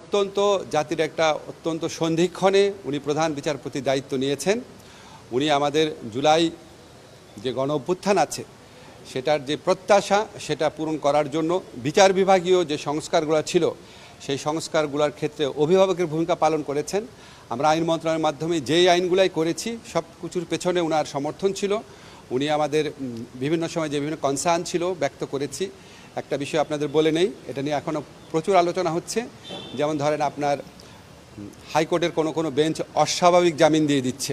অত্যন্ত জাতির একটা অত্যন্ত সন্ধিক্ষণে উনি প্রধান বিচারপতির দায়িত্ব নিয়েছেন। উনি আমাদের জুলাই যে গণ অভ্যুত্থান আছে সেটার যে প্রত্যাশা সেটা পূরণ করার জন্য বিচার বিভাগীয় যে সংস্কারগুলো ছিল সেই সংস্কারগুলোর ক্ষেত্রে অভিভাবকের ভূমিকা পালন করেছেন। আমরা আইন মন্ত্রণালয়ের মাধ্যমে যেই আইনগুলাই করেছি সব কিছুর পেছনে ওনার সমর্থন ছিল। উনি আমাদের বিভিন্ন সময় যে বিভিন্ন কনসার্ন ছিল ব্যক্ত করেছি। একটা বিষয় আপনাদের বলে নেই, এটা নিয়ে এখনও প্রচুর আলোচনা হচ্ছে। যেমন ধরেন আপনার হাইকোর্টের কোনো বেঞ্চ অস্বাভাবিক জামিন দিয়ে দিচ্ছে।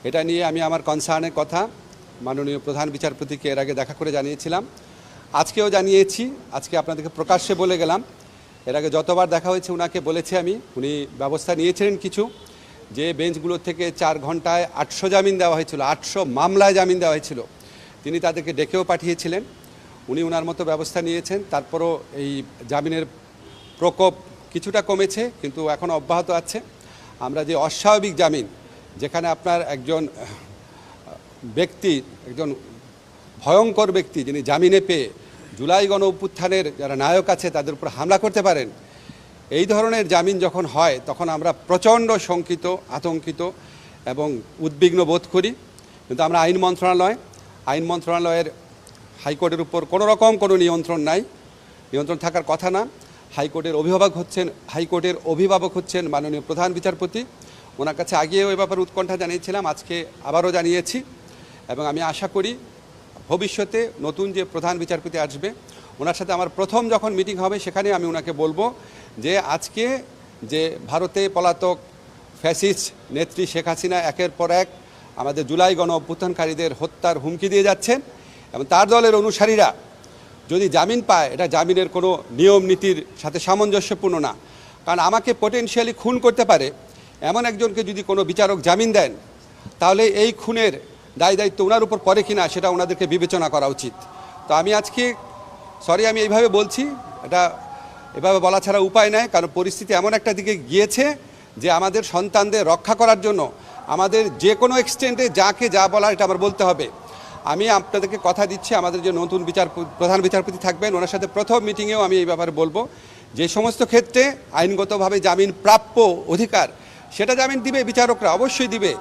এটা নিয়ে আমি আমার কনসার্নের কথা মাননীয় প্রধান বিচারপতিকে এর আগে দেখা করে জানিয়েছিলাম, আজকেও জানিয়েছি। আজকে আপনাদেরকে প্রকাশ্যে বলে গেলাম। এর আগে যতবার দেখা হয়েছে ওনাকে বলেছি আমি, উনি ব্যবস্থা নিয়েছিলেন কিছু, যে বেঞ্চগুলো থেকে 4 ঘন্টায় 800 জামিন দেওয়া হয়েছিল, 800 মামলায় জামিন দেওয়া হয়েছিল, তিনি তাদেরকে ডেকেও পাঠিয়েছিলেন। উনি ওনার মতো ব্যবস্থা নিয়েছেন। তারপরও এই জামিনের প্রকোপ কিছুটা কমেছে, কিন্তু এখনও অব্যাহত আছে। আমরা যে অস্বাভাবিক জামিন, যেখানে আপনার একজন ব্যক্তি, একজন ভয়ঙ্কর ব্যক্তি যিনি জামিনে পেয়ে জুলাই গণ অভ্যুত্থানের যারা নায়ক আছে তাদের উপর হামলা করতে পারেন, এই ধরনের জামিন যখন হয় তখন আমরা প্রচণ্ড শঙ্কিত, আতঙ্কিত এবং উদ্বিগ্ন বোধ করি। কিন্তু আমরা আইন মন্ত্রণালয়ের হাইকোর্টের উপর কোনো নিয়ন্ত্রণ নাই, নিয়ন্ত্রণ থাকার কথা না। হাইকোর্টের অভিভাবক হচ্ছেন মাননীয় প্রধান বিচারপতি। ওনার কাছে আগেও এ ব্যাপারে উৎকণ্ঠা জানিয়েছিলাম, আজকে আবারও জানিয়েছি। এবং আমি আশা করি ভবিষ্যতে নতুন যে প্রধান বিচারপতি আসবে ওনার সাথে আমার প্রথম যখন মিটিং হবে সেখানে আমি ওনাকে বলবো যে আজকে যে ভারতে পলাতক ফ্যাসিস্ট নেত্রী শেখ হাসিনা একের পর এক আমাদের জুলাই গণ অভ্যুত্থানকারীদের হত্যার হুমকি দিয়ে যাচ্ছেন, এবং তার দলের অনুসারীরা যদি জামিন পায় এটা জামিনের কোনো নিয়ম নীতির সাথে সামঞ্জস্যপূর্ণ না। কারণ আমাকে পটেনশিয়ালি খুন করতে পারে এমন একজনকে যদি কোনো বিচারক জামিন দেন, তাহলে এই খুনের দায়িত্ব ওনার উপর পড়ে কিনা সেটা ওনাদেরকে বিবেচনা করা উচিত। তো আমি আজকে আমি এইভাবে বলছি, এটা এভাবে বলা ছাড়া উপায় নাই। কারণ পরিস্থিতি এমন একটা দিকে গিয়েছে যে আমাদের সন্তানদের রক্ষা করার জন্য আমাদের যে কোনো এক্সটেন্টে যাকে যা বলার এটা আমার বলতে হবে। আমি আপনাদেরকে কথা দিচ্ছি, আমাদের যে নতুন প্রধান বিচারপতি থাকবেন ওনার সাথে প্রথম মিটিংয়েও আমি এই ব্যাপারে বলবো, যে সমস্ত ক্ষেত্রে আইনগতভাবে জামিন প্রাপ্য অধিকার সেটা জামিন দিবে বিচারকরা, অবশ্যই দিবে।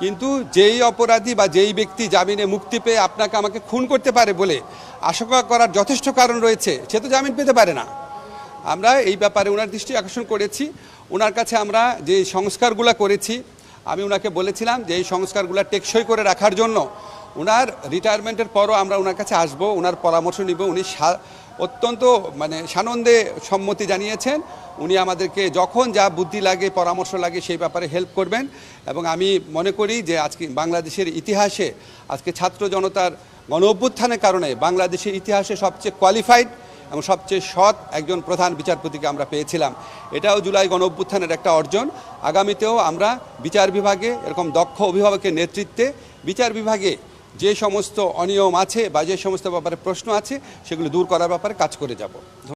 কিন্তু যেই অপরাধী বা যেই ব্যক্তি জামিনে মুক্তি পেয়ে আপনাকে আমাকে খুন করতে পারে বলে আশঙ্কা করার যথেষ্ট কারণ রয়েছে, সে তো জামিন পেতে পারে না। আমরা এই ব্যাপারে ওনার দৃষ্টি আকর্ষণ করেছি। ওনার কাছে আমরা যে সংস্কারগুলো করেছি, আমি ওনাকে বলেছিলাম যে এই সংস্কারগুলো টেকসই করে রাখার জন্য ওনার রিটায়ারমেন্টের পরও আমরা ওনার কাছে আসবো, ওনার পরামর্শ নিব। উনি অত্যন্ত সানন্দে সম্মতি জানিয়েছেন। উনি আমাদেরকে যখন যা বুদ্ধি লাগে, পরামর্শ লাগে সেই ব্যাপারে হেল্প করবেন। এবং আমি মনে করি যে আজকে বাংলাদেশের ইতিহাসে আজকে ছাত্র জনতার গণ অভ্যুত্থানের কারণে বাংলাদেশের ইতিহাসে সবচেয়ে কোয়ালিফাইড এবং সবচেয়ে সৎ একজন প্রধান বিচারপতিকে আমরা পেয়েছিলাম। এটাও জুলাই গণ অভ্যুত্থানের একটা অর্জন। আগামীতেও আমরা বিচার বিভাগে এরকম দক্ষ অভিভাবকের নেতৃত্বে বিচার বিভাগে যে সমস্ত অনিয়ম আছে বা যে সমস্ত ব্যাপারে প্রশ্ন আছে সেগুলো দূর করার ব্যাপারে কাজ করে যাব।